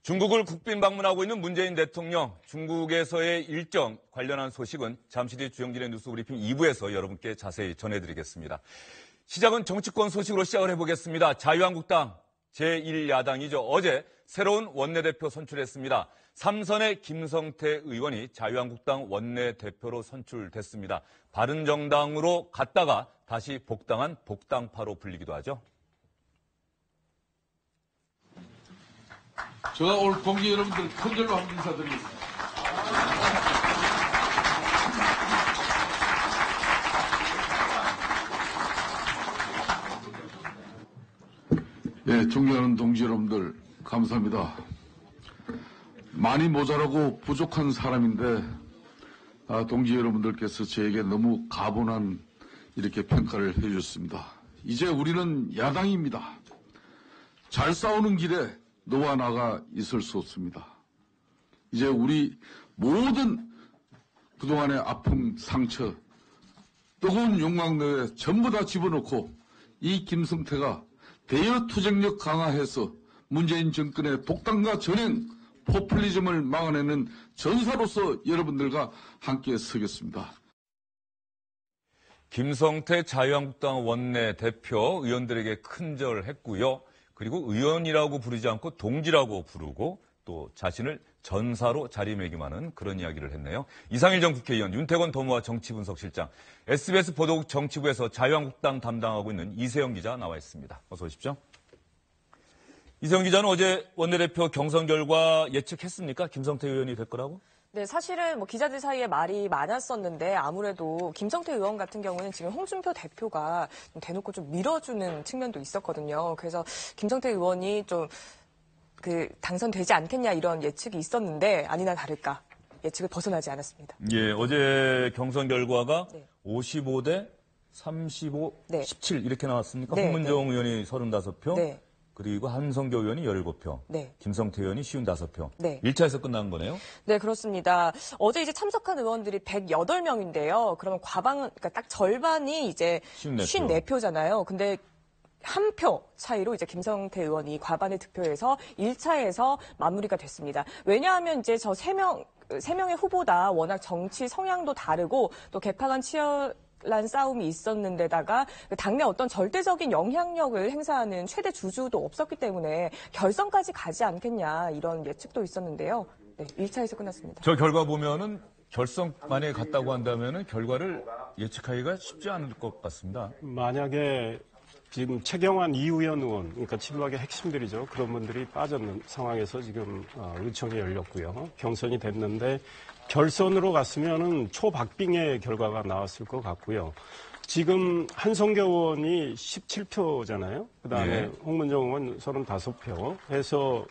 중국을 국빈 방문하고 있는 문재인 대통령, 중국에서의 일정 관련한 소식은 잠시 뒤 주영진의 뉴스 브리핑 2부에서 여러분께 자세히 전해드리겠습니다. 시작은 정치권 소식으로 시작을 해보겠습니다. 자유한국당 제1야당이죠. 어제 새로운 원내대표 선출했습니다. 삼선의 김성태 의원이 자유한국당 원내대표로 선출됐습니다. 바른정당으로 갔다가 다시 복당한 복당파로 불리기도 하죠. 제가 오늘 동지 여러분들 큰절로 한번 인사드리겠습니다. 예, 존경하는 동지 여러분들 감사합니다. 많이 모자라고 부족한 사람인데 동지 여러분들께서 저에게 너무 가분한 이렇게 평가를 해주셨습니다. 이제 우리는 야당입니다. 잘 싸우는 길에 너와 나가 있을 수 없습니다. 이제 우리 모든 그동안의 아픔, 상처, 뜨거운 욕망내에 전부 다 집어넣고 이 김성태가 대여 투쟁력 강화해서 문재인 정권의 독단과 전행, 포퓰리즘을 막아내는 전사로서 여러분들과 함께 서겠습니다. 김성태 자유한국당 원내대표 의원들에게 큰절했고요. 그리고 의원이라고 부르지 않고 동지라고 부르고 또 자신을 전사로 자리매김하는 그런 이야기를 했네요. 이상일 전 국회의원, 윤태권 더모아 정치분석실장, SBS 보도국 정치부에서 자유한국당 담당하고 있는 이세영 기자 나와 있습니다. 어서 오십시오. 이세영 기자는 어제 원내대표 경선 결과 예측했습니까? 김성태 의원이 될 거라고? 네, 사실은 기자들 사이에 말이 많았었는데 아무래도 김성태 의원 같은 경우는 지금 홍준표 대표가 대놓고 좀 밀어주는 측면도 있었거든요. 그래서 김성태 의원이 좀 당선되지 않겠냐 이런 예측이 있었는데 아니나 다를까 예측을 벗어나지 않았습니다. 예, 어제 경선 결과가 네. 55대 35, 네. 17 이렇게 나왔습니까? 네, 홍문정 네. 의원이 35표. 네. 그리고 한성교 의원이 17표, 네. 김성태 의원이 55표. 네. 1차에서 끝난 거네요? 네, 그렇습니다. 어제 이제 참석한 의원들이 108명인데요. 그러면 그러니까 딱 절반이 이제 54표잖아요. 근데 한 표 차이로 이제 김성태 의원이 과반의 득표에서 1차에서 마무리가 됐습니다. 왜냐하면 이제 저 세 명의 후보다 워낙 정치 성향도 다르고 또 개파간 치열한 싸움이 있었는데다가 당내 어떤 절대적인 영향력을 행사하는 최대 주주도 없었기 때문에 결선까지 가지 않겠냐 이런 예측도 있었는데요. 네, 1차에서 끝났습니다. 저 결과 보면은 결선 만약에 갔다고 한다면은 결과를 예측하기가 쉽지 않을 것 같습니다. 만약에 지금 최경환, 이우현 의원, 그러니까 친박의 핵심들이죠. 그런 분들이 빠졌는 상황에서 지금 의총이 열렸고요. 경선이 됐는데 결선으로 갔으면은 초박빙의 결과가 나왔을 것 같고요. 지금 한성교 의원이 17표잖아요. 그다음에 네. 홍문정 의원 35표 해서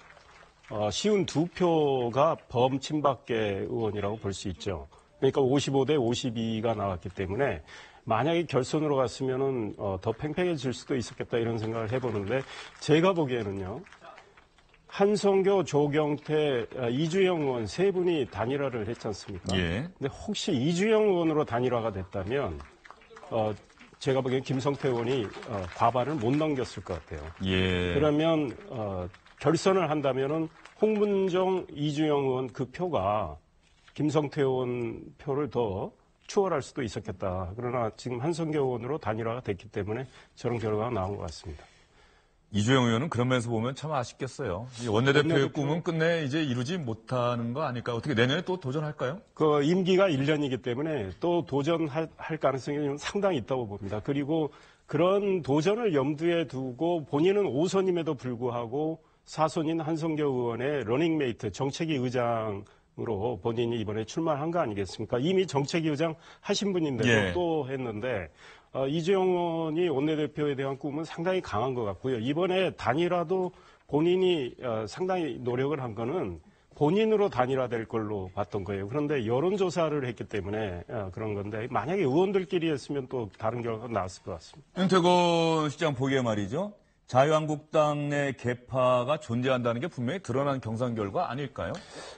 쉬운 2표가 범친박계 의원이라고 볼 수 있죠. 그러니까 55대 52가 나왔기 때문에 만약에 결선으로 갔으면은 더 팽팽해질 수도 있었겠다 이런 생각을 해보는데 제가 보기에는요. 한성교, 조경태, 이주영 의원 세 분이 단일화를 했지 않습니까? 예. 근데 혹시 이주영 의원으로 단일화가 됐다면 제가 보기엔 김성태 의원이 과반을 못 넘겼을 것 같아요. 예. 그러면 결선을 한다면은 홍문정, 이주영 의원 그 표가 김성태 의원 표를 더 추월할 수도 있었겠다. 그러나 지금 한성교 의원으로 단일화가 됐기 때문에 저런 결과가 나온 것 같습니다. 이주영 의원은 그런 면에서 보면 참 아쉽겠어요. 원내대표의 꿈은 끝내 이제 이루지 못하는 거 아닐까? 어떻게 내년에 또 도전할까요? 그 임기가 1년이기 때문에 또 도전할 가능성이 상당히 있다고 봅니다. 그리고 그런 도전을 염두에 두고 본인은 5선임에도 불구하고 4선인 한성교 의원의 러닝메이트 정책위 의장으로 본인이 이번에 출마한 거 아니겠습니까? 이미 정책위 의장 하신 분인데도 예. 또 했는데 이주영 의원이 원내대표에 대한 꿈은 상당히 강한 것 같고요. 이번에 단일화도 본인이 상당히 노력을 한 거는 본인으로 단일화될 걸로 봤던 거예요. 그런데 여론조사를 했기 때문에 그런 건데 만약에 의원들끼리 했으면 또 다른 결과가 나왔을 것 같습니다. 윤태권 시장 보기에 말이죠. 자유한국당 내 개파가 존재한다는 게 분명히 드러난 경선 결과 아닐까요?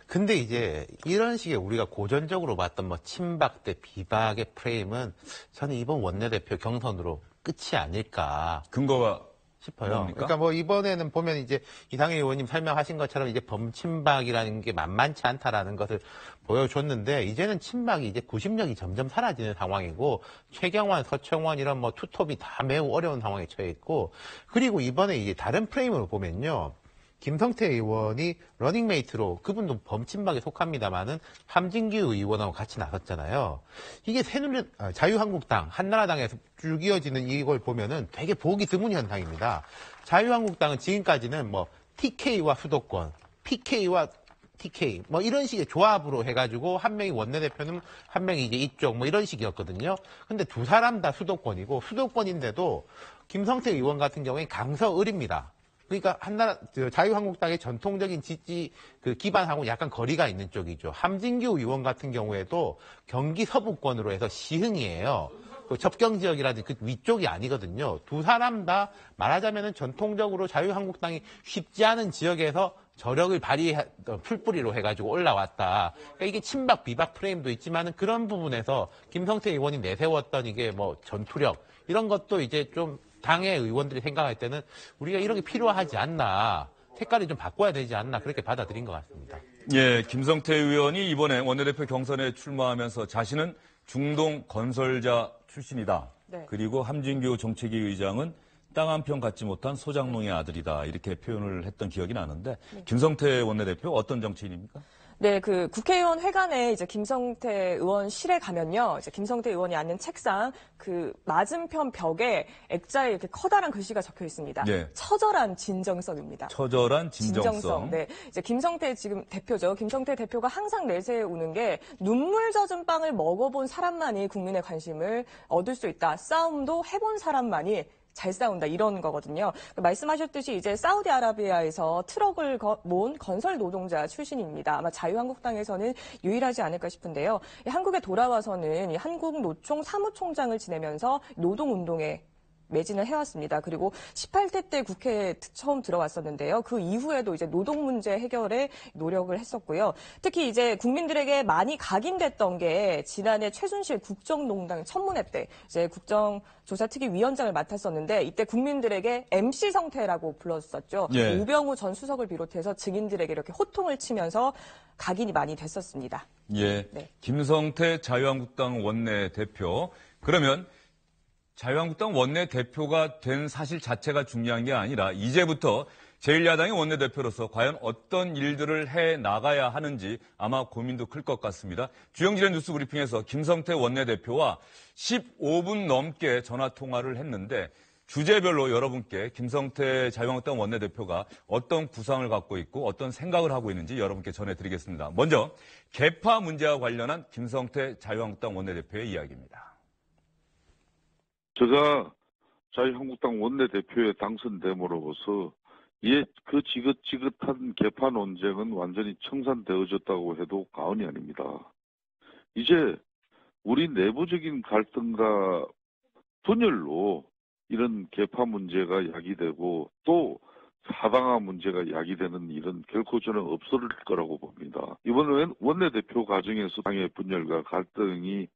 근데 이제 이런 식의 우리가 고전적으로 봤던 친박 대 비박의 프레임은 저는 이번 원내대표 경선으로 끝이 아닐까. 근거가 싶어요. 뭡니까? 그러니까 뭐 이번에는 보면 이제 이상일 의원님 설명하신 것처럼 이제 범침박이라는 게 만만치 않다라는 것을 보여줬는데 이제는 친박이 이제 구심력이 점점 사라지는 상황이고 최경환, 서청원 이런 뭐 투톱이 다 매우 어려운 상황에 처해 있고 그리고 이번에 이제 다른 프레임으로 보면요. 김성태 의원이 러닝메이트로 그분도 범친박에 속합니다만은 함진규 의원하고 같이 나섰잖아요. 이게 새누리 자유한국당, 한나라당에서 쭉 이어지는 이걸 보면은 되게 보기 드문 현상입니다. 자유한국당은 지금까지는 뭐 TK와 수도권, PK와 TK 뭐 이런 식의 조합으로 해가지고 한 명이 원내대표는 한 명이 이제 이쪽 뭐 이런 식이었거든요. 근데 두 사람 다 수도권이고 수도권인데도 김성태 의원 같은 경우에 강서을입니다. 그러니까 자유한국당의 전통적인 지지 기반하고 약간 거리가 있는 쪽이죠. 함진규 의원 같은 경우에도 경기 서부권으로 해서 시흥이에요. 그 접경 지역이라든지 그 위쪽이 아니거든요. 두 사람 다 말하자면은 전통적으로 자유한국당이 쉽지 않은 지역에서 저력을 풀뿌리로 해가지고 올라왔다. 그러니까 이게 친박 비박 프레임도 있지만은 그런 부분에서 김성태 의원이 내세웠던 이게 뭐 전투력 이런 것도 이제 좀 당의 의원들이 생각할 때는 우리가 이런 게 필요하지 않나, 색깔이 좀 바꿔야 되지 않나 그렇게 받아들인 것 같습니다. 예, 김성태 의원이 이번에 원내대표 경선에 출마하면서 자신은 중동 건설자 출신이다. 네. 그리고 함진규 정책위 의장은 땅 한 편 갖지 못한 소장농의 아들이다. 이렇게 표현을 했던 기억이 나는데 김성태 원내대표 어떤 정치인입니까? 네, 그 국회의원 회관에 이제 김성태 의원실에 가면요. 이제 김성태 의원이 앉는 책상 그 맞은편 벽에 액자에 이렇게 커다란 글씨가 적혀 있습니다. 네. 처절한 진정성입니다. 처절한 진정성. 네. 이제 김성태 지금 대표죠. 김성태 대표가 항상 내세우는 게 눈물 젖은 빵을 먹어본 사람만이 국민의 관심을 얻을 수 있다. 싸움도 해본 사람만이 잘 싸운다 이런 거거든요. 말씀하셨듯이 이제 사우디아라비아에서 트럭을 모은 건설 노동자 출신입니다. 아마 자유한국당에서는 유일하지 않을까 싶은데요. 한국에 돌아와서는 한국노총 사무총장을 지내면서 노동운동에 매진을 해왔습니다. 그리고 18대 때 국회에 처음 들어왔었는데요. 그 이후에도 이제 노동 문제 해결에 노력을 했었고요. 특히 이제 국민들에게 많이 각인됐던 게 지난해 최순실 국정농단 청문회 때 이제 국정조사특위위원장을 맡았었는데 이때 국민들에게 MC 성태라고 불렀었죠. 예. 우병우 전 수석을 비롯해서 증인들에게 이렇게 호통을 치면서 각인이 많이 됐었습니다. 예, 네. 김성태 자유한국당 원내대표. 그러면 자유한국당 원내대표가 된 사실 자체가 중요한 게 아니라 이제부터 제1야당의 원내대표로서 과연 어떤 일들을 해 나가야 하는지 아마 고민도 클 것 같습니다. 주영진의 뉴스 브리핑에서 김성태 원내대표와 15분 넘게 전화 통화를 했는데 주제별로 여러분께 김성태 자유한국당 원내대표가 어떤 구상을 갖고 있고 어떤 생각을 하고 있는지 여러분께 전해드리겠습니다. 먼저 계파 문제와 관련한 김성태 자유한국당 원내대표의 이야기입니다. 제가 자유한국당 원내대표에 당선됨으로써 그 지긋지긋한 개파 논쟁은 완전히 청산되어졌다고 해도 과언이 아닙니다. 이제 우리 내부적인 갈등과 분열로 이런 개파 문제가 야기되고 또 사당화 문제가 야기되는 일은 결코 저는 없을 거라고 봅니다. 이번 원내대표 과정에서 당의 분열과 갈등이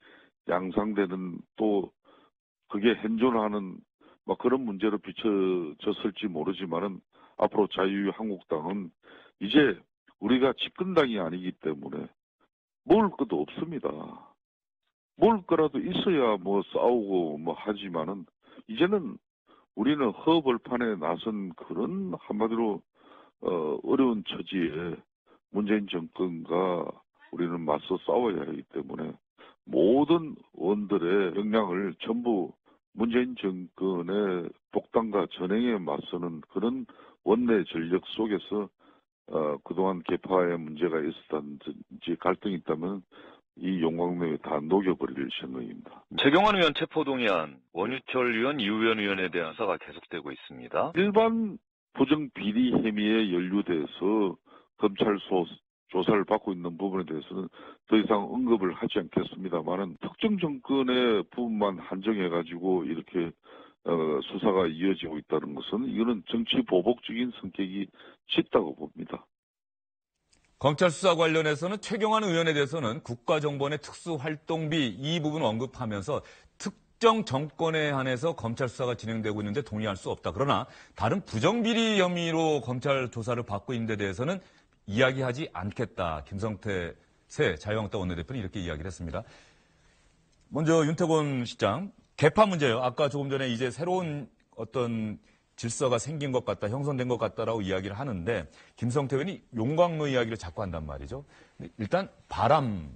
양상되는 또 그게 현존하는 그런 문제로 비춰졌을지 모르지만은 앞으로 자유한국당은 이제 우리가 집권당이 아니기 때문에 먹을 것도 없습니다. 먹을 거라도 있어야 싸우고 하지만은 이제는 우리는 허벌판에 나선 그런 한마디로 어려운 처지에 문재인 정권과 우리는 맞서 싸워야 하기 때문에 모든 의원들의 역량을 전부 문재인 정권의 독단과 전행에 맞서는 그런 원내 전력 속에서 그동안 개파의 문제가 있었다든지 갈등이 있다면 이 용광로에 다 녹여버릴 생각입니다. 최경환 의원 체포동의안, 원유철 의원, 이우현 의원에 대한 수사가 계속되고 있습니다. 일반 부정비리 혐의에 연루돼서 검찰 조사를 받고 있는 부분에 대해서는 더 이상 언급을 하지 않겠습니다만은 특정 정권의 부분만 한정해가지고 이렇게 수사가 이어지고 있다는 것은 이거는 정치 보복적인 성격이 짙다고 봅니다. 검찰 수사 관련해서는 최경환 의원에 대해서는 국가정보원의 특수활동비 이 부분 언급하면서 특정 정권에 한해서 검찰 수사가 진행되고 있는데 동의할 수 없다. 그러나 다른 부정비리 혐의로 검찰 조사를 받고 있는 데 대해서는 이야기하지 않겠다. 김성태 새 자유한국당 원내대표는 이렇게 이야기를 했습니다. 먼저 윤태곤 시장, 개파 문제예요. 아까 조금 전에 이제 새로운 어떤 질서가 생긴 것 같다, 형성된 것 같다라고 이야기를 하는데 김성태 의원이 용광로 이야기를 자꾸 한단 말이죠. 일단 바람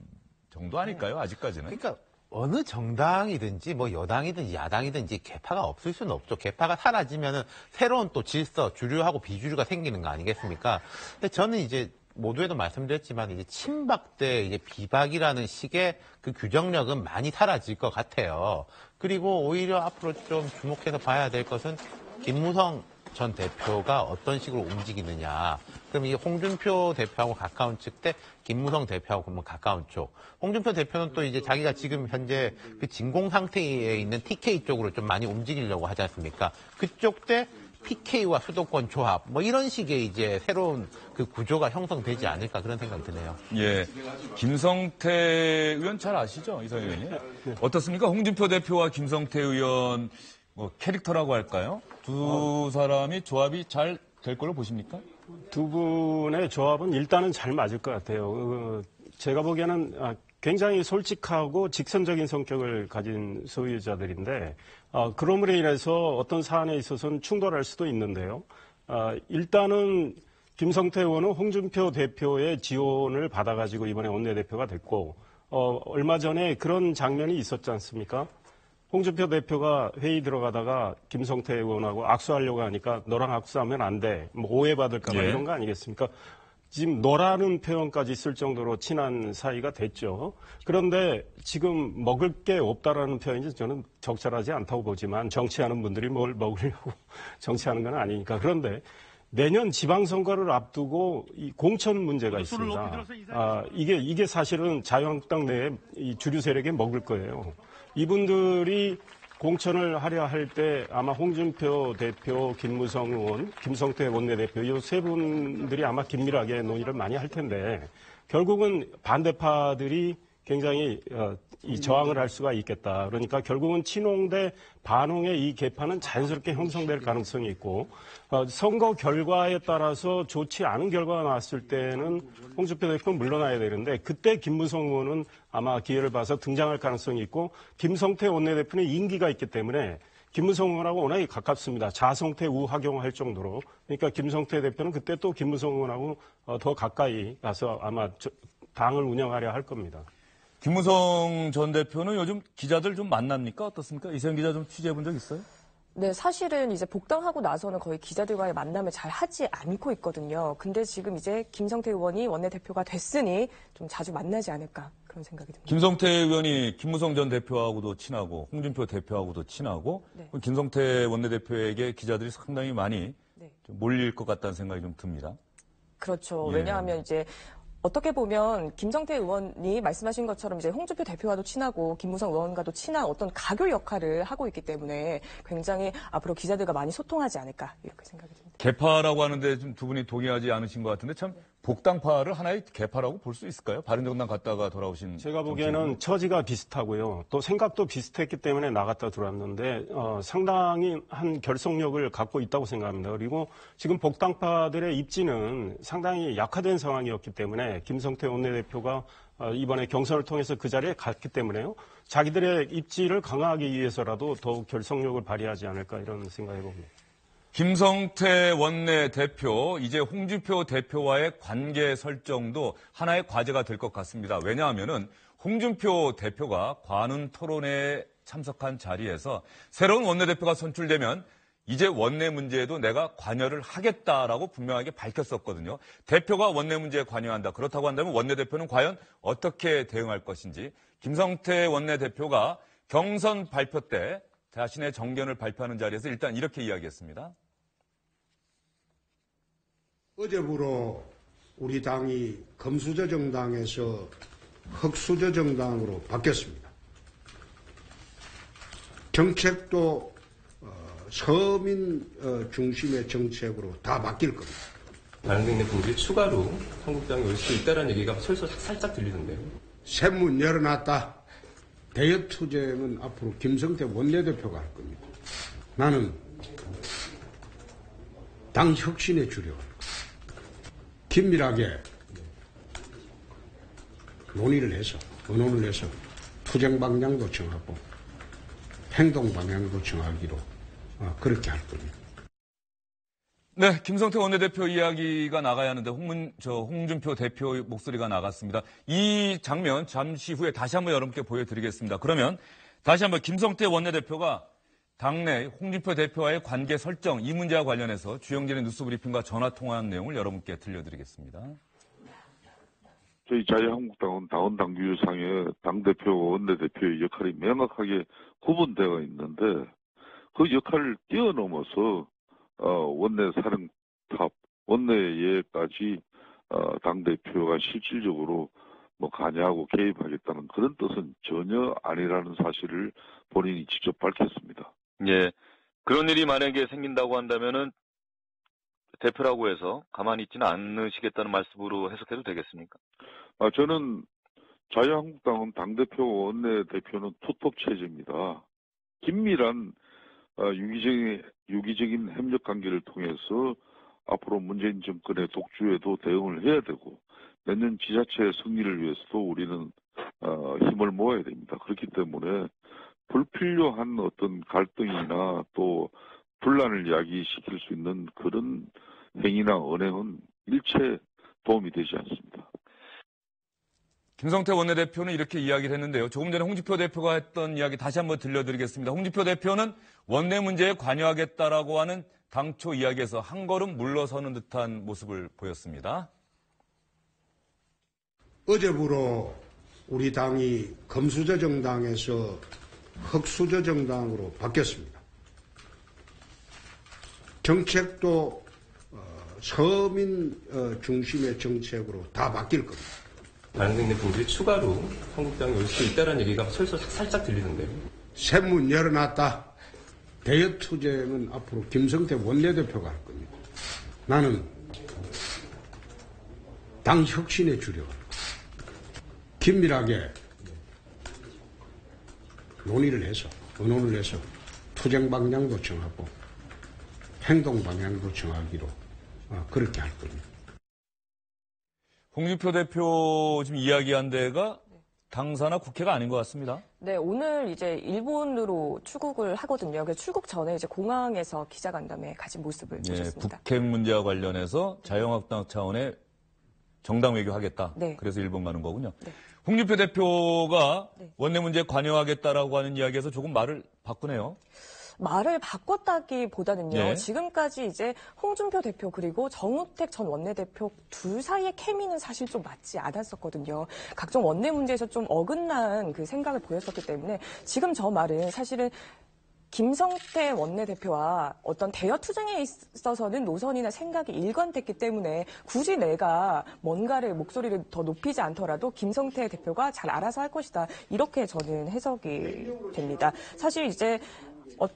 정도 아닐까요? 아직까지는. 그러니까 어느 정당이든지 뭐 여당이든지 야당이든지 개파가 없을 수는 없죠. 개파가 사라지면은 새로운 또 질서, 주류하고 비주류가 생기는 거 아니겠습니까? 근데 저는 이제 모두에도 말씀드렸지만 이제 친박 대 이제 비박이라는 식의 그 규정력은 많이 사라질 것 같아요. 그리고 오히려 앞으로 좀 주목해서 봐야 될 것은 김무성 전 대표가 어떤 식으로 움직이느냐. 그럼 이 홍준표 대표하고 가까운 측 대 김무성 대표하고 그러면 가까운 쪽. 홍준표 대표는 또 이제 자기가 지금 현재 그 진공 상태에 있는 TK 쪽으로 좀 많이 움직이려고 하지 않습니까? 그쪽 대 PK와 수도권 조합, 뭐 이런 식의 이제 새로운 그 구조가 형성되지 않을까 그런 생각이 드네요. 예. 김성태 의원 잘 아시죠? 이상 의원님. 어떻습니까? 홍준표 대표와 김성태 의원 뭐 캐릭터라고 할까요? 두 사람이 조합이 잘 될 걸로 보십니까? 두 분의 조합은 일단은 잘 맞을 것 같아요. 제가 보기에는 굉장히 솔직하고 직선적인 성격을 가진 소유자들인데 그럼으로 인해서 어떤 사안에 있어서는 충돌할 수도 있는데요. 일단은 김성태 의원은 홍준표 대표의 지원을 받아가지고 이번에 원내대표가 됐고 얼마 전에 그런 장면이 있었지 않습니까? 홍준표 대표가 회의 들어가다가 김성태 의원하고 악수하려고 하니까 너랑 악수하면 안 돼. 뭐 오해받을까 봐 이런 거 아니겠습니까? 지금 너라는 표현까지 쓸 정도로 친한 사이가 됐죠. 그런데 지금 먹을 게 없다라는 표현이 저는 적절하지 않다고 보지만 정치하는 분들이 뭘 먹으려고 정치하는 건 아니니까. 그런데 내년 지방선거를 앞두고 이 공천 문제가 있습니다. 이게 사실은 자유한국당 내에 이 주류 세력에 먹을 거예요. 이분들이 공천을 하려 할 때 아마 홍준표 대표, 김무성 의원, 김성태 원내대표 이 세 분들이 아마 긴밀하게 논의를 많이 할 텐데 결국은 반대파들이 굉장히 이 저항을 할 수가 있겠다. 그러니까 결국은 친홍 대 반홍의 이 개파는 자연스럽게 형성될 가능성이 있고 선거 결과에 따라서 좋지 않은 결과가 나왔을 때는 홍준표 대표는 물러나야 되는데 그때 김무성 의원은 아마 기회를 봐서 등장할 가능성이 있고 김성태 원내대표는 임기가 있기 때문에 김무성 의원하고 워낙에 가깝습니다. 자성태 우화경할 정도로. 그러니까 김성태 대표는 그때 또 김무성 의원하고 더 가까이 가서 아마 당을 운영하려 할 겁니다. 김무성 전 대표는 요즘 기자들 좀 만납니까? 어떻습니까? 이세영 기자 좀 취재해 본 적 있어요? 네, 사실은 이제 복당하고 나서는 거의 기자들과의 만남을 잘 하지 않고 있거든요. 근데 지금 이제 김성태 의원이 원내대표가 됐으니 좀 자주 만나지 않을까 그런 생각이 듭니다. 김성태 의원이 김무성 전 대표하고도 친하고 홍준표 대표하고도 친하고 네. 김성태 원내대표에게 기자들이 상당히 많이 네. 좀 몰릴 것 같다는 생각이 좀 듭니다. 그렇죠. 예. 왜냐하면 이제 어떻게 보면 김성태 의원이 말씀하신 것처럼 이제 홍준표 대표와도 친하고 김무성 의원과도 친한 어떤 가교 역할을 하고 있기 때문에 굉장히 앞으로 기자들과 많이 소통하지 않을까 이렇게 생각이 듭니다. 개파라고 하는데 좀 두 분이 동의하지 않으신 것 같은데 참 복당파를 하나의 개파라고 볼 수 있을까요? 바른정당 갔다가 돌아오신. 제가 보기에는 처지가 비슷하고요. 또 생각도 비슷했기 때문에 나갔다 들어왔는데 상당히 한 결속력을 갖고 있다고 생각합니다. 그리고 지금 복당파들의 입지는 상당히 약화된 상황이었기 때문에 김성태 원내대표가 이번에 경선을 통해서 그 자리에 갔기 때문에요. 자기들의 입지를 강화하기 위해서라도 더욱 결속력을 발휘하지 않을까 이런 생각해 봅니다. 김성태 원내대표, 이제 홍준표 대표와의 관계 설정도 하나의 과제가 될 것 같습니다. 왜냐하면은 홍준표 대표가 관훈 토론회에 참석한 자리에서 새로운 원내대표가 선출되면 이제 원내 문제에도 내가 관여를 하겠다라고 분명하게 밝혔었거든요. 대표가 원내 문제에 관여한다. 그렇다고 한다면 원내대표는 과연 어떻게 대응할 것인지 김성태 원내대표가 경선 발표 때 자신의 정견을 발표하는 자리에서 일단 이렇게 이야기했습니다. 어제부로 우리 당이 금수저 정당에서 흑수저 정당으로 바뀌었습니다. 정책도 서민 중심의 정책으로 다 바뀔 겁니다. 바른정당 분들이 추가로 한국당에 올 수 있다는 얘기가 살짝 들리던데요. 새 문 열어놨다. 대여 투쟁은 앞으로 김성태 원내대표가 할 겁니다. 나는 당 혁신에 주력할 겁니다. 긴밀하게 논의를 해서, 의논을 해서 투쟁 방향도 정하고 행동 방향도 정하기로 그렇게 할 겁니다. 네, 김성태 원내대표 이야기가 나가야 하는데 홍준표 대표 목소리가 나갔습니다. 이 장면 잠시 후에 다시 한번 여러분께 보여드리겠습니다. 그러면 다시 한번 김성태 원내대표가 당내 홍준표 대표와의 관계 설정 이 문제와 관련해서 주영진의 뉴스브리핑과 전화 통화한 내용을 여러분께 들려드리겠습니다. 저희 자유한국당은 당원 당규상의 당대표와 원내대표의 역할이 명확하게 구분되어 있는데 그 역할을 뛰어넘어서 원내 사령탑, 원내에까지 당대표가 실질적으로 관여하고 개입하겠다는 그런 뜻은 전혀 아니라는 사실을 본인이 직접 밝혔습니다. 예. 그런 일이 만약에 생긴다고 한다면은 대표라고 해서 가만히 있지는 않으시겠다는 말씀으로 해석해도 되겠습니까? 저는 자유한국당은 당대표와 원내대표는 투톱 체제입니다. 긴밀한 유기적인 협력 관계를 통해서 앞으로 문재인 정권의 독주에도 대응을 해야 되고 내년 지자체 승리를 위해서도 우리는 힘을 모아야 됩니다. 그렇기 때문에 불필요한 어떤 갈등이나 또 분란을 야기시킬 수 있는 그런 행위나 언행은 일체 도움이 되지 않습니다. 김성태 원내대표는 이렇게 이야기를 했는데요. 조금 전에 홍준표 대표가 했던 이야기 다시 한번 들려드리겠습니다. 홍준표 대표는 원내 문제에 관여하겠다라고 하는 당초 이야기에서 한 걸음 물러서는 듯한 모습을 보였습니다. 어제부로 우리 당이 금수저 정당에서 흑수저 정당으로 바뀌었습니다. 정책도 서민 중심의 정책으로 다 바뀔 겁니다. 바른정당 분들이 추가로 한국당에 올 수 있다는 얘기가 살짝 들리는데요. 샘문 열어놨다. 대여 투쟁은 앞으로 김성태 원내대표가 할 겁니다. 나는 당 혁신에 주력할 겁니다. 긴밀하게 논의를 해서, 의논을 해서 투쟁 방향도 정하고 행동 방향도 정하기로 그렇게 할 겁니다. 홍준표 대표 지금 이야기한 데가 당사나 국회가 아닌 것 같습니다. 네, 오늘 이제 일본으로 출국을 하거든요. 그래서 출국 전에 이제 공항에서 기자간담회 가진 모습을 보셨습니다. 북핵 문제와 관련해서 자유한국당 차원의 정당 외교하겠다. 네. 그래서 일본 가는 거군요. 네. 홍준표 대표가 원내 문제에 관여하겠다라고 하는 이야기에서 조금 말을 바꾸네요. 말을 바꿨다기보다는요. 네. 지금까지 이제 홍준표 대표 그리고 정우택 전 원내대표 둘 사이의 케미는 사실 좀 맞지 않았었거든요. 각종 원내 문제에서 좀 어긋난 그 생각을 보였었기 때문에 지금 저 말은 사실은 김성태 원내대표와 어떤 대여 투쟁에 있어서는 노선이나 생각이 일관됐기 때문에 굳이 내가 뭔가를 목소리를 더 높이지 않더라도 김성태 대표가 잘 알아서 할 것이다. 이렇게 저는 해석이 됩니다. 사실 이제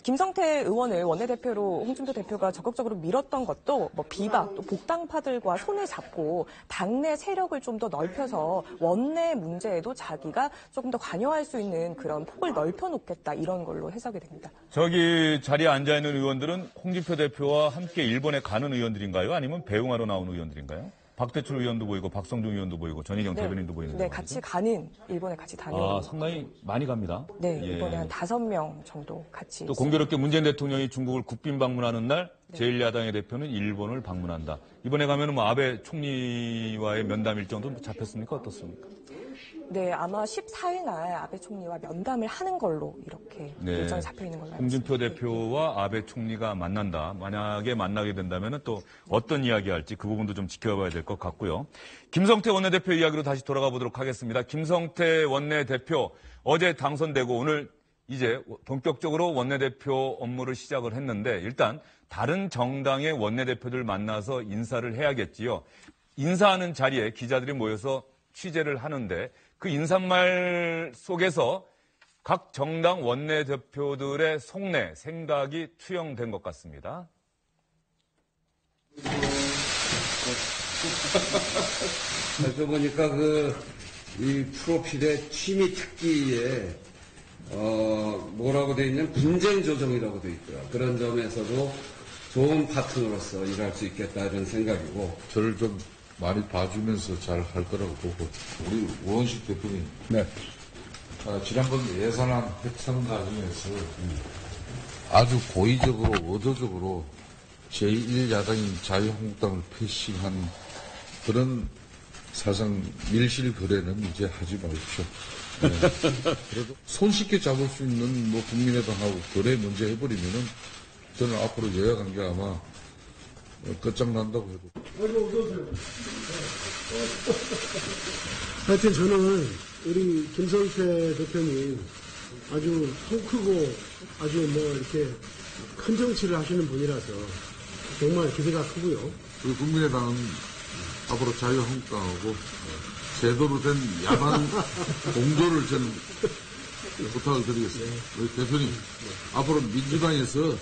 김성태 의원을 원내대표로 홍준표 대표가 적극적으로 밀었던 것도 비박, 또 복당파들과 손을 잡고 당내 세력을 좀 더 넓혀서 원내 문제에도 자기가 조금 더 관여할 수 있는 그런 폭을 넓혀놓겠다 이런 걸로 해석이 됩니다. 저기 자리에 앉아있는 의원들은 홍준표 대표와 함께 일본에 가는 의원들인가요? 아니면 배웅하러 나오는 의원들인가요? 박대출 의원도 보이고 박성중 의원도 보이고 전인영 대변인도 보이는데. 네, 같이 가는 일본에 같이 다녀오는. 상당히 많이 갑니다. 네, 이번에 한 5명 정도 같이. 또 공교롭게 문재인 대통령이 중국을 국빈 방문하는 날 제1야당의 대표는 일본을 방문한다. 이번에 가면은 아베 총리와의 면담 일정도 잡혔습니까? 어떻습니까? 네, 아마 14일 날 아베 총리와 면담을 하는 걸로 이렇게 일정이 잡혀 있는 걸로 알고 있습니다. 홍준표 대표와 아베 총리가 만난다. 만약에 만나게 된다면 또 어떤 이야기 할지 그 부분도 좀 지켜봐야 될 것 같고요. 김성태 원내대표 이야기로 다시 돌아가 보도록 하겠습니다. 김성태 원내대표 어제 당선되고 오늘 이제 본격적으로 원내대표 업무를 시작을 했는데 일단 다른 정당의 원내대표들 만나서 인사를 해야겠지요. 인사하는 자리에 기자들이 모여서 취재를 하는데 그 인사말 속에서 각 정당 원내대표들의 속내, 생각이 투영된 것 같습니다. 그래서 보니까 이 프로필의 취미 특기에 뭐라고 돼 있냐면 분쟁 조정이라고 돼 있고요. 그런 점에서도 좋은 파트너로서 일할 수 있겠다 이런 생각이고. 저를 좀 많이 봐주면서 잘 할 거라고 보고. 우리 우원식 대표님. 네. 지난번 예산안 협상 과정에서 아주 고의적으로 의도적으로 제1야당인 자유한국당을 패싱한 그런 사상 밀실 거래는 이제 하지 마십시오. 네. 그래도 손쉽게 잡을 수 있는 뭐 국민의당하고 거래 먼저 해버리면은 저는 앞으로 여야 관계 아마 끝장난다고 해도. 하여튼 저는 우리 김성태 대표님 아주 통 크고 아주 뭐 이렇게 큰 정치를 하시는 분이라서 정말 기대가 크고요. 우리 국민의당은 앞으로 자유한국당하고 제대로 된 야당 공조를 저는 부탁을 드리겠습니다. 우리 대표님, 앞으로 민주당에서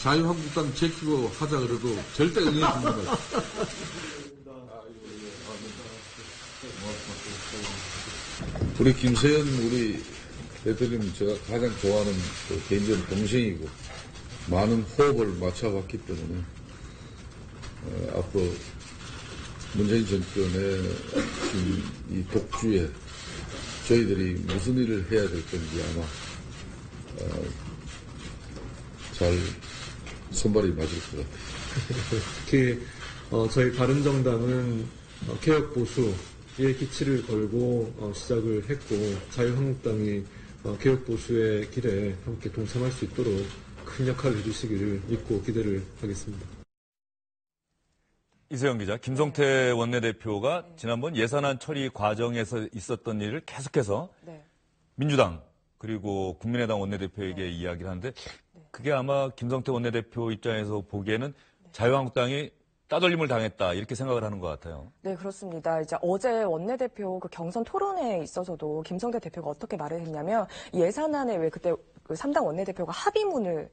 자유한국당 제키고 하자 그래도 절대 응해 줍니다. 우리 김세현 우리 대표님 제가 가장 좋아하는 개인적인 동생이고 많은 호흡을 맞춰봤기 때문에 앞으로 문재인 정권의 이 독주에 저희들이 무슨 일을 해야 될 건지 아마 잘 손발이 맞을 것 같아요. 특히 저희 바른정당은 개혁 보수의 기치를 걸고 시작을 했고 자유한국당이 개혁 보수의 길에 함께 동참할 수 있도록 큰 역할을 해주시기를 믿고 기대를 하겠습니다. 이세영 기자, 김성태 원내대표가 지난번 예산안 처리 과정에서 있었던 일을 계속해서 민주당 그리고 국민의당 원내대표에게 이야기를 하는데 그게 아마 김성태 원내대표 입장에서 보기에는 자유한국당이 따돌림을 당했다 이렇게 생각을 하는 것 같아요. 네, 그렇습니다. 이제 어제 원내대표 그 경선 토론회에 있어서도 김성태 대표가 어떻게 말을 했냐면 예산안에 왜 그때 그 3당 원내대표가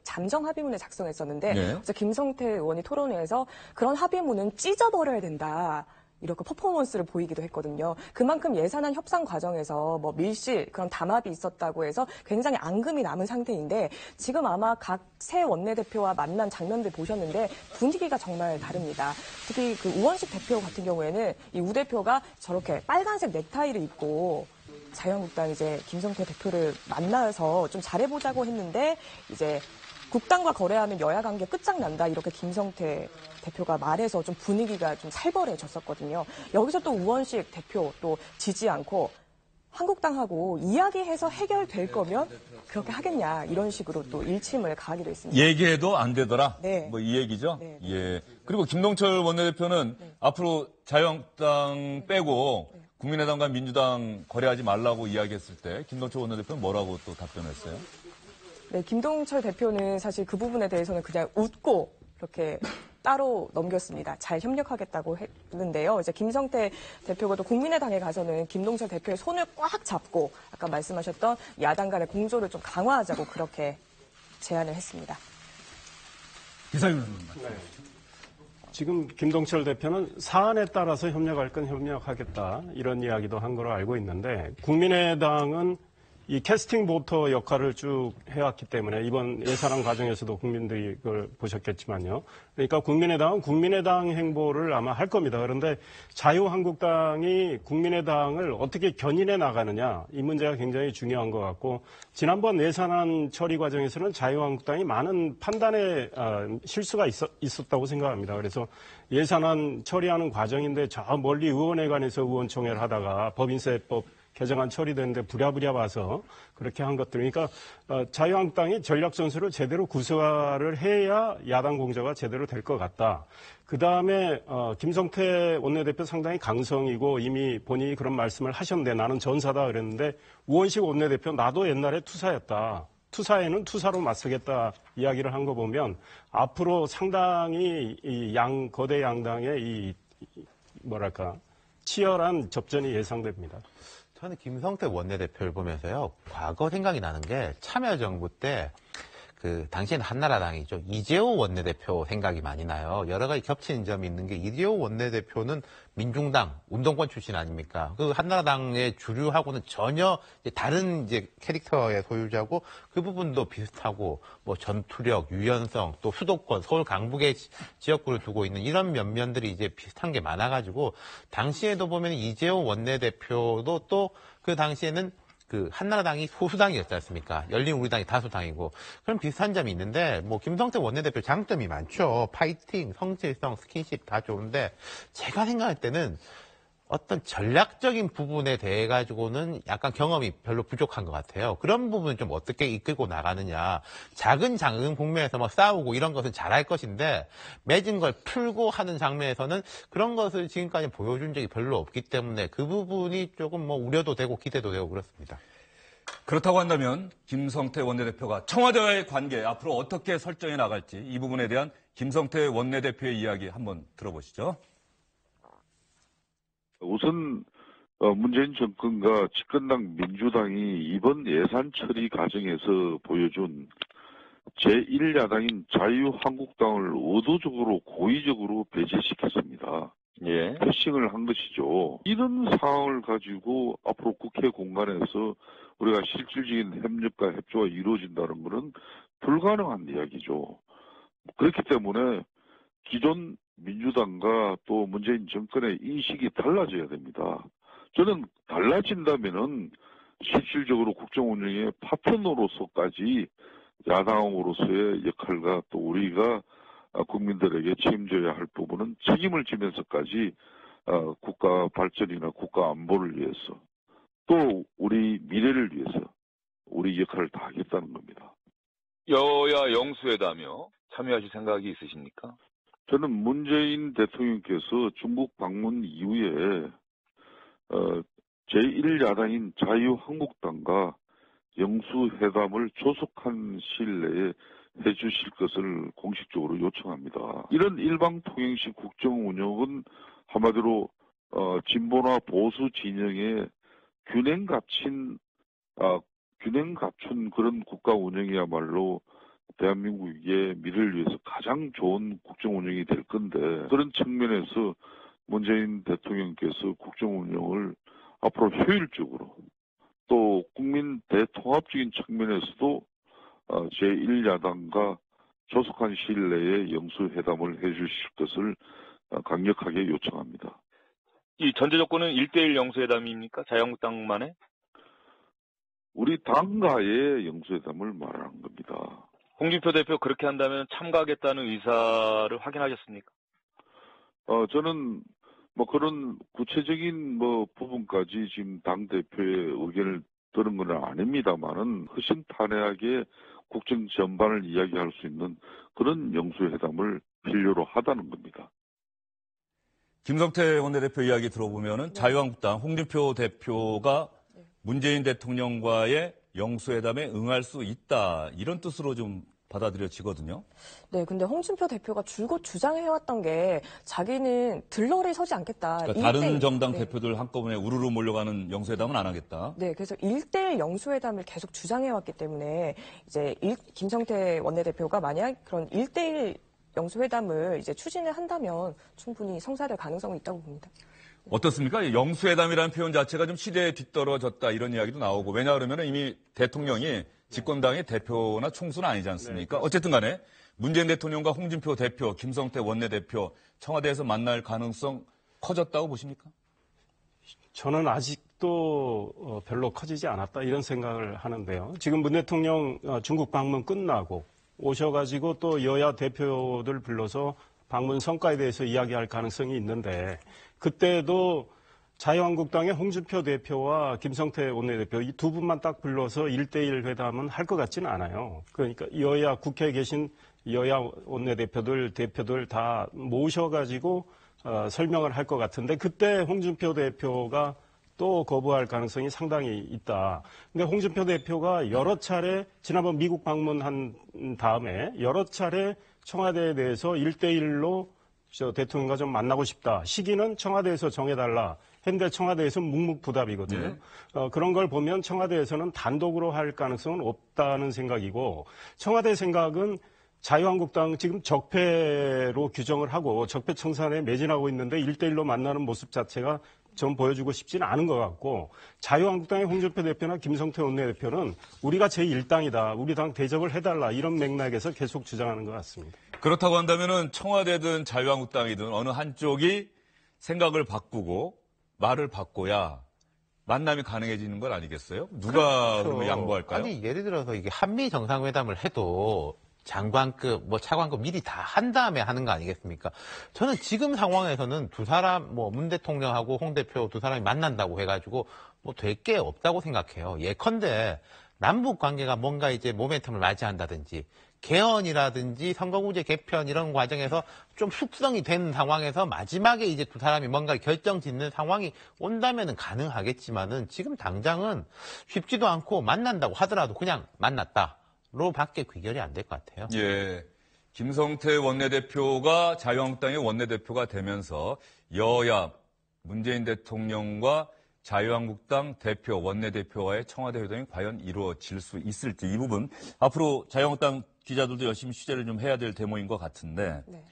잠정 합의문을 작성했었는데 그래서 김성태 의원이 토론회에서 그런 합의문은 찢어버려야 된다. 이렇게 퍼포먼스를 보이기도 했거든요. 그만큼 예산안 협상 과정에서 뭐 밀실, 그런 담합이 있었다고 해서 굉장히 앙금이 남은 상태인데 지금 아마 각 새 원내대표와 만난 장면들 보셨는데 분위기가 정말 다릅니다. 특히 그 우원식 대표 같은 경우에는 이 우 대표가 저렇게 빨간색 넥타이를 입고 자유한국당 이제 김성태 대표를 만나서 좀 잘해보자고 했는데 이제 국당과 거래하면 여야 관계 끝장난다 이렇게 김성태 대표가 말해서 좀 분위기가 좀 살벌해졌었거든요. 여기서 또 우원식 대표 또 지지 않고 한국당하고 이야기해서 해결될 거면 그렇게 하겠냐 이런 식으로 또 일침을 가하기도 했습니다. 얘기해도 안 되더라. 네. 뭐 이 얘기죠. 네. 예. 그리고 김동철 원내대표는 앞으로 자유한국당 빼고 국민의당과 민주당 거래하지 말라고 이야기했을 때 김동철 원내대표는 뭐라고 또 답변했어요? 네, 김동철 대표는 사실 그 부분에 대해서는 그냥 웃고 이렇게 따로 넘겼습니다. 잘 협력하겠다고 했는데요. 이제 김성태 대표가 또 국민의당에 가서는 김동철 대표의 손을 꽉 잡고 아까 말씀하셨던 야당 간의 공조를 좀 강화하자고 그렇게 제안을 했습니다. 이상윤 의원님. 지금 김동철 대표는 사안에 따라서 협력할 건 협력하겠다 이런 이야기도 한 거로 알고 있는데 국민의당은 이 캐스팅 보터 역할을 쭉 해왔기 때문에 이번 예산안 과정에서도 국민들이 그걸 보셨겠지만요. 그러니까 국민의당은 국민의당 행보를 아마 할 겁니다. 그런데 자유한국당이 국민의당을 어떻게 견인해 나가느냐 이 문제가 굉장히 중요한 것 같고 지난번 예산안 처리 과정에서는 자유한국당이 많은 판단에 실수가 있었다고 생각합니다. 그래서 예산안 처리하는 과정인데 저 멀리 의원회관에서 의원총회를 하다가 법인세법 개정안 처리되는데 부랴부랴 와서 그렇게 한 것들. 그러니까 자유한국당이 전략전술을 제대로 구사를 해야 야당 공조가 제대로 될 것 같다. 그다음에 김성태 원내대표 상당히 강성이고 이미 본인이 그런 말씀을 하셨는데 나는 전사다 그랬는데 우원식 원내대표 나도 옛날에 투사였다. 투사에는 투사로 맞서겠다 이야기를 한 거 보면 앞으로 상당히 이 거대 양당의 이 뭐랄까 치열한 접전이 예상됩니다. 저는 김성태 원내대표를 보면서요, 과거 생각이 나는 게 참여정부 때 당시에는 한나라당이죠. 이재호 원내대표 생각이 많이 나요. 여러 가지 겹치는 점이 있는 게 이재호 원내대표는 민중당, 운동권 출신 아닙니까? 그 한나라당의 주류하고는 전혀 다른 캐릭터의 소유자고 그 부분도 비슷하고 뭐 전투력, 유연성, 또 수도권, 서울 강북의 지역구를 두고 있는 이런 면면들이 이제 비슷한 게 많아가지고 당시에도 보면 이재호 원내대표도 또 그 당시에는 한나라당이 소수당이었지 않습니까? 열린우리당이 다수당이고. 그런 비슷한 점이 있는데, 김성태 원내대표 장점이 많죠. 파이팅, 성실성, 스킨십 다 좋은데, 제가 생각할 때는 어떤 전략적인 부분에 대해 가지고는 약간 경험이 별로 부족한 것 같아요. 그런 부분은 좀 어떻게 이끌고 나가느냐. 작은 국면에서 싸우고 이런 것은 잘할 것인데, 맺은 걸 풀고 하는 장면에서는 그런 것을 지금까지 보여준 적이 별로 없기 때문에 그 부분이 조금 우려도 되고 기대도 되고 그렇습니다. 그렇다고 한다면 김성태 원내대표가 청와대와의 관계 앞으로 어떻게 설정해 나갈지 이 부분에 대한 김성태 원내대표의 이야기 한번 들어보시죠. 우선 문재인 정권과 집권당 민주당이 이번 예산 처리 과정에서 보여준 제1야당인 자유한국당을 의도적으로 고의적으로 배제시켰습니다. 예. 패싱을 한 것이죠. 이런 상황을 가지고 앞으로 국회 공간에서 우리가 실질적인 협력과 협조가 이루어진다는 것은 불가능한 이야기죠. 그렇기 때문에 기존 민주당과 또 문재인 정권의 인식이 달라져야 됩니다. 저는 달라진다면은 실질적으로 국정 운영의 파트너로서까지 야당으로서의 역할과 또 우리가 국민들에게 책임져야 할 부분은 책임을 지면서까지 국가 발전이나 국가 안보를 위해서 또 우리 미래를 위해서 우리 역할을 다 하겠다는 겁니다. 여야 영수회담이요? 참여하실 생각이 있으십니까? 저는 문재인 대통령께서 중국 방문 이후에 제1야당인 자유한국당과 영수회담을 조속한 시일 내에 해주실 것을 공식적으로 요청합니다. 이런 일방통행식 국정운영은 한마디로 진보나 보수 진영의 균형 갖춘 그런 국가 운영이야말로 대한민국의 미래를 위해서 가장 좋은 국정 운영이 될 건데 그런 측면에서 문재인 대통령께서 국정 운영을 앞으로 효율적으로 또 국민 대통합적인 측면에서도 제1야당과 조속한 시일 내에 영수회담을 해주실 것을 강력하게 요청합니다. 이 전제 조건은 1대1 영수회담입니까? 자유한국당만의? 우리 당과의 영수회담을 말하는 겁니다. 홍준표 대표 그렇게 한다면 참가하겠다는 의사를 확인하셨습니까? 저는 그런 구체적인 부분까지 지금 당대표의 의견을 들은 건 아닙니다만은 허심탄회하게 국정 전반을 이야기할 수 있는 그런 영수회담을 필요로 하다는 겁니다. 김성태 원내대표 이야기 들어보면은 자유한국당 홍준표 대표가 문재인 대통령과의 영수회담에 응할 수 있다. 이런 뜻으로 좀 받아들여지거든요. 네, 근데 홍준표 대표가 줄곧 주장해왔던 게 자기는 들러리 서지 않겠다. 그러니까 다른 정당 대표들 한꺼번에 우르르 몰려가는 영수회담은 안 하겠다. 네, 그래서 1대1 영수회담을 계속 주장해왔기 때문에 이제 김성태 원내대표가 만약 그런 1대1 영수회담을 이제 추진을 한다면 충분히 성사될 가능성이 있다고 봅니다. 어떻습니까? 영수회담이라는 표현 자체가 좀 시대에 뒤떨어졌다 이런 이야기도 나오고 왜냐 그러면 이미 대통령이 집권당의 대표나 총수는 아니지 않습니까? 어쨌든 간에 문재인 대통령과 홍준표 대표, 김성태 원내대표 청와대에서 만날 가능성 커졌다고 보십니까? 저는 아직도 별로 커지지 않았다 이런 생각을 하는데요. 지금 문 대통령 중국 방문 끝나고 오셔가지고 또 여야 대표들 불러서 방문 성과에 대해서 이야기할 가능성이 있는데 그때도 자유한국당의 홍준표 대표와 김성태 원내대표 이 두 분만 딱 불러서 1대1 회담은 할 것 같지는 않아요. 그러니까 여야 국회에 계신 여야 원내대표들 대표들 다 모셔가지고 설명을 할 것 같은데 그때 홍준표 대표가 또 거부할 가능성이 상당히 있다. 근데 홍준표 대표가 여러 차례 지난번 미국 방문한 다음에 여러 차례 청와대에 대해서 1대1로 대통령과 좀 만나고 싶다. 시기는 청와대에서 정해달라 현재 청와대에서는 묵묵부답이거든요. 네. 그런 걸 보면 청와대에서는 단독으로 할 가능성은 없다는 생각이고 청와대 생각은 자유한국당 지금 적폐로 규정을 하고 적폐 청산에 매진하고 있는데 1대1로 만나는 모습 자체가 좀 보여주고 싶지는 않은 것 같고 자유한국당의 홍준표 대표나 김성태 원내대표는 우리가 제1당이다. 우리 당 대접을 해달라. 이런 맥락에서 계속 주장하는 것 같습니다. 그렇다고 한다면은 청와대든 자유한국당이든 어느 한쪽이 생각을 바꾸고 말을 바꿔야 만남이 가능해지는 건 아니겠어요? 누가 그렇죠. 그러면 양보할까요? 아니 예를 들어서 이게 한미 정상회담을 해도 장관급, 차관급 미리 다 한 다음에 하는 거 아니겠습니까? 저는 지금 상황에서는 두 사람, 문 대통령하고 홍 대표 두 사람이 만난다고 해가지고 될 게 없다고 생각해요. 예컨대 남북 관계가 뭔가 이제 모멘텀을 맞이한다든지 개헌이라든지 선거구제 개편 이런 과정에서 좀 숙성이 된 상황에서 마지막에 이제 두 사람이 뭔가 결정 짓는 상황이 온다면은 가능하겠지만은 지금 당장은 쉽지도 않고 만난다고 하더라도 그냥 만났다. 로 밖에 귀결이 안 될 것 같아요. 예. 김성태 원내대표가 자유한국당의 원내대표가 되면서 여야 문재인 대통령과 자유한국당 대표, 원내대표와의 청와대 회담이 과연 이루어질 수 있을지 이 부분 앞으로 자유한국당 기자들도 열심히 취재를 좀 해야 될 대목인 것 같은데 네.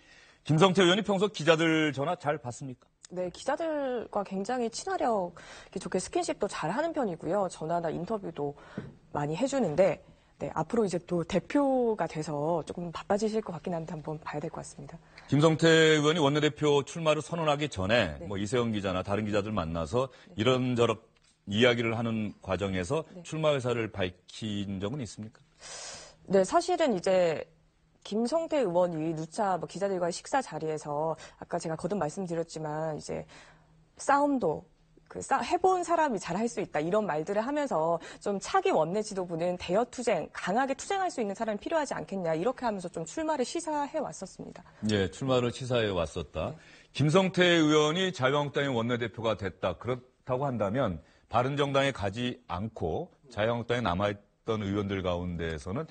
김성태 의원이 평소 기자들 전화 잘 받습니까? 네, 기자들과 굉장히 친화력 좋게 스킨십도 잘 하는 편이고요. 전화나 인터뷰도 많이 해주는데 네, 앞으로 이제 또 대표가 돼서 조금 바빠지실 것 같긴 한데 한번 봐야 될 것 같습니다. 김성태 의원이 원내대표 출마를 선언하기 전에 네. 이세영 기자나 다른 기자들 만나서 이런저런 이야기를 하는 과정에서 출마 의사를 밝힌 적은 있습니까? 네, 사실은 이제 김성태 의원이 누차 기자들과의 식사 자리에서 아까 제가 거듭 말씀드렸지만 이제 싸움도 해본 사람이 잘 할 수 있다 이런 말들을 하면서 좀 차기 원내 지도부는 대여 투쟁, 강하게 투쟁할 수 있는 사람이 필요하지 않겠냐 이렇게 하면서 좀 출마를 시사해 왔었습니다. 예, 출마를 시사해 왔었다. 네. 김성태 의원이 자유한국당의 원내대표가 됐다. 그렇다고 한다면 바른정당에 가지 않고 자유한국당에 남아있던 의원들 가운데에서는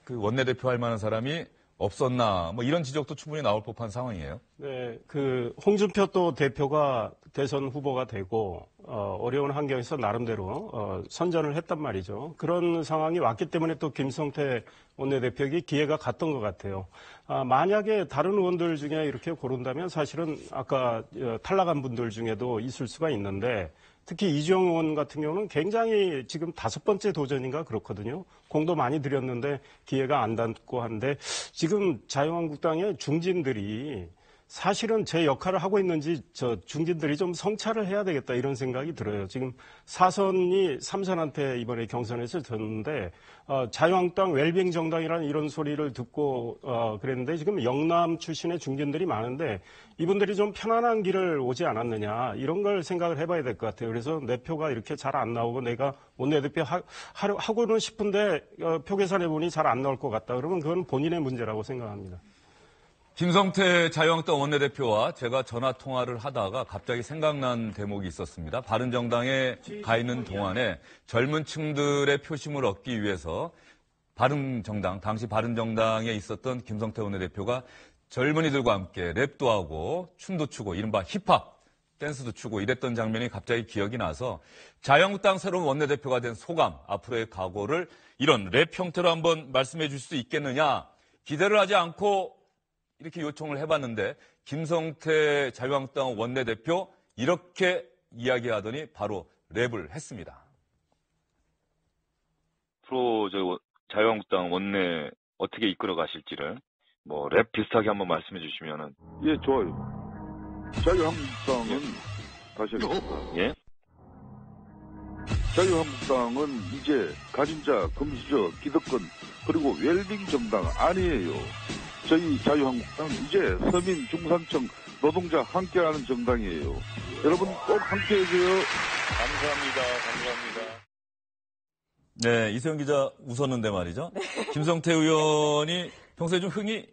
그 원내대표 할 만한 사람이 없었나 이런 지적도 충분히 나올 법한 상황이에요. 네, 홍준표 또 대표가 대선 후보가 되고 어려운 환경에서 나름대로 선전을 했단 말이죠. 그런 상황이 왔기 때문에 또 김성태 원내대표에게 기회가 갔던 것 같아요. 만약에 다른 의원들 중에 이렇게 고른다면 사실은 아까 탈락한 분들 중에도 있을 수가 있는데 특히 이주영 의원 같은 경우는 굉장히 지금 5번째 도전인가 그렇거든요. 공도 많이 들였는데 기회가 안 닿고 한데 지금 자유한국당의 중진들이 사실은 제 역할을 하고 있는지 중진들이 좀 성찰을 해야 되겠다 이런 생각이 들어요. 지금 4선이 3선한테 이번에 경선에서 졌는데 자유한국당 웰빙 정당이라는 이런 소리를 듣고 그랬는데 지금 영남 출신의 중진들이 많은데 이분들이 좀 편안한 길을 오지 않았느냐 이런 걸 생각을 해봐야 될 것 같아요. 그래서 내 표가 이렇게 잘 안 나오고 내가 원내대표 하고는 싶은데 표 계산해보니 잘 안 나올 것 같다. 그러면 그건 본인의 문제라고 생각합니다. 김성태 자유한국당 원내대표와 제가 전화 통화를 하다가 갑자기 생각난 대목이 있었습니다. 바른정당에 가 있는 동안에 젊은 층들의 표심을 얻기 위해서 당시 바른정당에 있었던 김성태 원내대표가 젊은이들과 함께 랩도 하고 춤도 추고 이른바 힙합 댄스도 추고 이랬던 장면이 갑자기 기억이 나서 자유한국당 새로운 원내대표가 된 소감, 앞으로의 각오를 이런 랩 형태로 한번 말씀해 줄 수 있겠느냐 기대를 하지 않고 이렇게 요청을 해봤는데 김성태 자유한국당 원내대표 이렇게 이야기하더니 바로 랩을 했습니다. 앞으로 자유한국당 원내 어떻게 이끌어 가실지를 랩 비슷하게 한번 말씀해 주시면은. 예, 좋아요. 자유한국당은 다시 하겠습니다. 예? 자유한국당은 이제 가진 자, 금수저, 기득권 그리고 웰빙 정당 아니에요. 저희 자유한국당 이제 서민, 중산층, 노동자 함께하는 정당이에요. 여러분 꼭 함께해줘요. 감사합니다. 네, 이세영 기자 웃었는데 말이죠. 네. 김성태 의원이 평소에 좀 흥이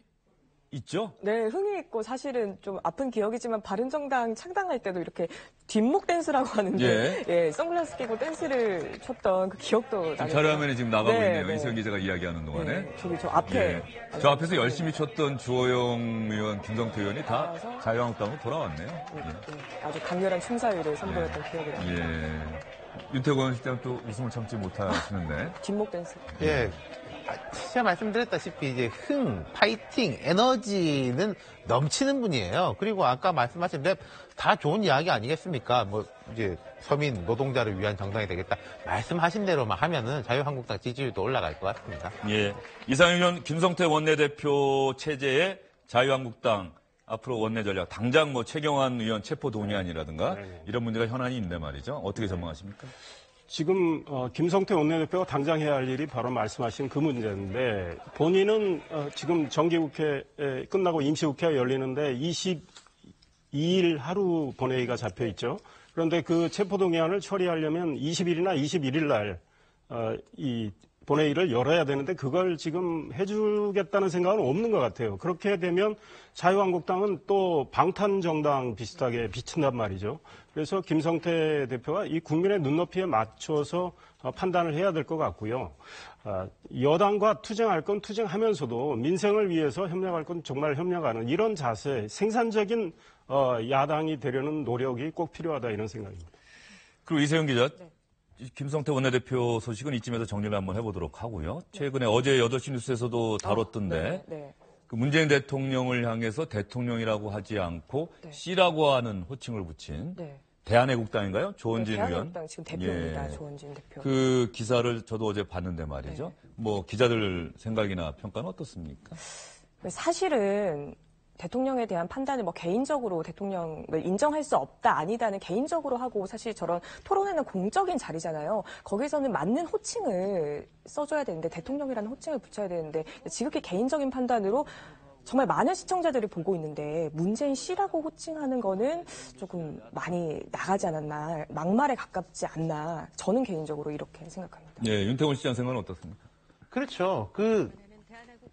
있죠? 네, 흥이 있고 사실은 좀 아픈 기억이지만 바른정당 창당할 때도 이렇게 뒷목 댄스라고 하는데 예, 선글라스 끼고 댄스를 췄던 그 기억도 나네요. 자료화면에 지금 나가고 네, 있네요. 네. 이세영 기자가 이야기하는 동안에. 네, 저기 저 앞에. 저 앞에서 열심히 췄던 주호영 의원, 김성태 의원이 다 자유한국당으로 돌아왔네요. 아주 강렬한 춤사위를 선보였던 기억이 납니다. 윤태권 시장 또 웃음을 참지 못하시는데. 뒷목 댄스. 예. 제가 말씀드렸다시피 이제 흥, 파이팅, 에너지는 넘치는 분이에요. 그리고 아까 말씀하신 랩 다 좋은 이야기 아니겠습니까? 뭐 이제 서민 노동자를 위한 정당이 되겠다. 말씀하신 대로만 하면은 자유한국당 지지율도 올라갈 것 같습니다. 예. 이상윤 의원, 김성태 원내대표 체제의 자유한국당 앞으로 원내 전략, 당장 뭐 최경환 의원 체포 동의안이라든가 이런 문제가 현안이 있는데 말이죠. 어떻게 전망하십니까? 지금 김성태 원내대표가 당장 해야 할 일이 바로 말씀하신 그 문제인데 본인은 지금 정기국회 끝나고 임시국회가 열리는데 22일 하루 본회의가 잡혀 있죠. 그런데 그 체포동의안을 처리하려면 20일이나 21일 날 이 본회의를 열어야 되는데 그걸 지금 해주겠다는 생각은 없는 것 같아요. 그렇게 되면 자유한국당은 또 방탄정당 비슷하게 비친단 말이죠. 그래서 김성태 대표가 이 국민의 눈높이에 맞춰서 판단을 해야 될 것 같고요. 여당과 투쟁할 건 투쟁하면서도 민생을 위해서 협력할 건 정말 협력하는 이런 자세, 생산적인 야당이 되려는 노력이 꼭 필요하다 이런 생각입니다. 그리고 이세영 기자. 김성태 원내대표 소식은 이쯤에서 정리를 한번 해보도록 하고요. 최근에 어제 8시 뉴스에서도 다뤘던데 그 문재인 대통령을 향해서 대통령이라고 하지 않고 C라고 하는 호칭을 붙인 대한애국당인가요? 조원진 의원. 대한애국당 지금 대표입니다. 조원진 대표. 그 기사를 저도 어제 봤는데 말이죠. 뭐 기자들 생각이나 평가는 어떻습니까? 사실은 대통령에 대한 판단을 뭐 개인적으로 대통령을 인정할 수 없다 아니다는 개인적으로 하고 사실 저런 토론회는 공적인 자리잖아요. 거기서는 맞는 호칭을 써줘야 되는데 대통령이라는 호칭을 붙여야 되는데 지극히 개인적인 판단으로 정말 많은 시청자들이 보고 있는데 문재인 씨라고 호칭하는 거는 조금 많이 나가지 않았나 막말에 가깝지 않나 저는 개인적으로 이렇게 생각합니다. 네, 윤태곤 시장 생각은 어떻습니까? 그렇죠.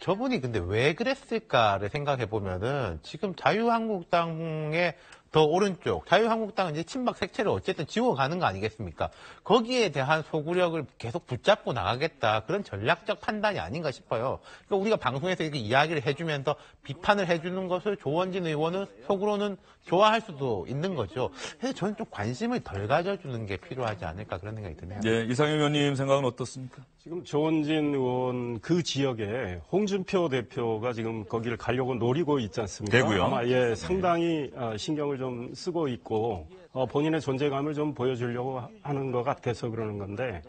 저분이 근데 왜 그랬을까를 생각해 보면은 지금 자유한국당의 더 오른쪽, 자유한국당은 이제 친박 색채를 어쨌든 지워가는 거 아니겠습니까? 거기에 대한 소구력을 계속 붙잡고 나가겠다. 그런 전략적 판단이 아닌가 싶어요. 그러니까 우리가 방송에서 이렇게 이야기를 해주면서 비판을 해주는 것을 조원진 의원은 속으로는 좋아할 수도 있는 거죠. 그래서 저는 좀 관심을 덜 가져주는 게 필요하지 않을까 그런 생각이 드네요. 네, 이상윤 의원님 생각은 어떻습니까? 지금 조원진 의원 그 지역에 홍준표 대표가 지금 거기를 가려고 노리고 있지 않습니까? 대구요? 아마 상당히 신경을 좀 쓰고 있고 본인의 존재감을 좀 보여주려고 하는 것 같아서 그러는 건데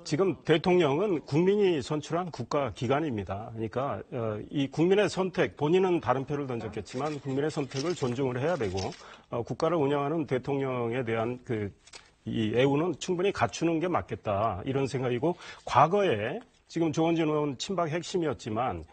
지금 대통령은 국민이 선출한 국가기관입니다. 그러니까 이 국민의 선택, 본인은 다른 표를 던졌겠지만 국민의 선택을 존중을 해야 되고 국가를 운영하는 대통령에 대한 이 애우는 충분히 갖추는 게 맞겠다 이런 생각이고 과거에 지금 조원진 의원 친박 핵심이었지만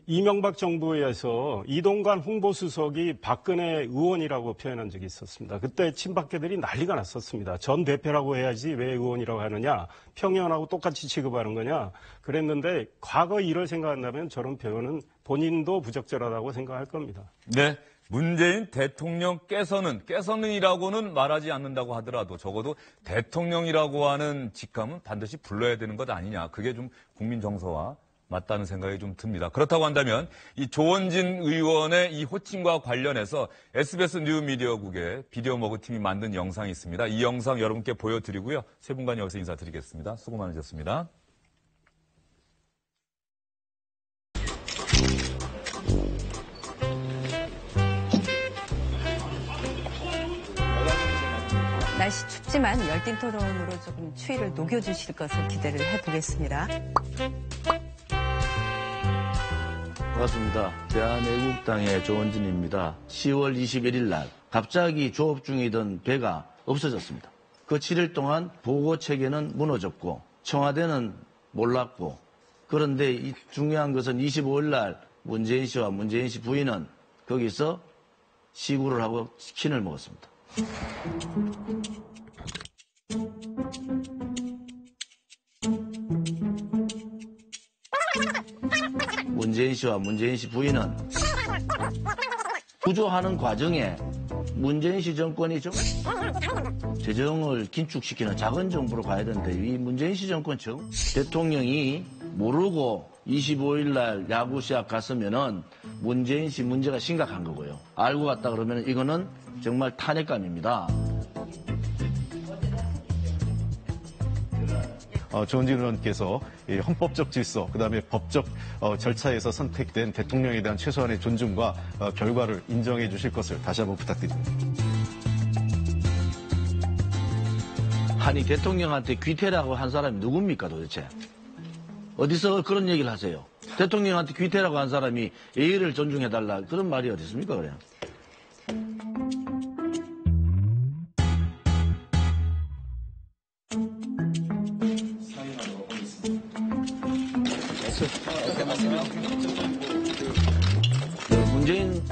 이명박 정부에서 이동관 홍보수석이 박근혜 의원이라고 표현한 적이 있었습니다. 그때 친박계들이 난리가 났었습니다. 전 대표라고 해야지 왜 의원이라고 하느냐, 평의원하고 똑같이 취급하는 거냐 그랬는데 과거 일을 생각한다면 저런 표현은 본인도 부적절하다고 생각할 겁니다. 네. 문재인 대통령께서는이라고는 말하지 않는다고 하더라도 적어도 대통령이라고 하는 직함은 반드시 불러야 되는 것 아니냐. 그게 좀 국민 정서와 맞다는 생각이 좀 듭니다. 그렇다고 한다면 이 조원진 의원의 이 호칭과 관련해서 SBS 뉴미디어국의 비디오 머그 팀이 만든 영상이 있습니다. 이 영상 여러분께 보여드리고요. 세 분간 여기서 인사드리겠습니다. 수고 많으셨습니다. 날씨 춥지만 열띤 토론으로 조금 추위를 녹여주실 것을 기대를 해보겠습니다. 반갑습니다. 대한애국당의 조원진입니다. 10월 21일 날 갑자기 조업 중이던 배가 없어졌습니다. 그 7일 동안 보고체계는 무너졌고 청와대는 몰랐고 그런데 이 중요한 것은 25일 날 문재인 씨와 문재인 씨 부인은 거기서 시구를 하고 치킨을 먹었습니다. 문재인 씨와 문재인 씨 부인은 구조하는 과정에 문재인 씨 정권이 좀 재정을 긴축시키는 작은 정부로 가야 되는데 이 문재인 씨 정권 대통령이 모르고 25일 날 야구 시합 갔으면은 문재인 씨 문제가 심각한 거고요. 알고 갔다 그러면 이거는 정말 탄핵감입니다. 조원진 의원께서 헌법적 질서, 그다음에 법적 절차에서 선택된 대통령에 대한 최소한의 존중과 결과를 인정해 주실 것을 다시 한번 부탁드립니다. 아니 대통령한테 귀태라고 한 사람이 누굽니까 도대체? 어디서 그런 얘기를 하세요? 대통령한테 귀태라고 한 사람이 예의를 존중해달라 그런 말이 어디 있습니까 그래요? 문재인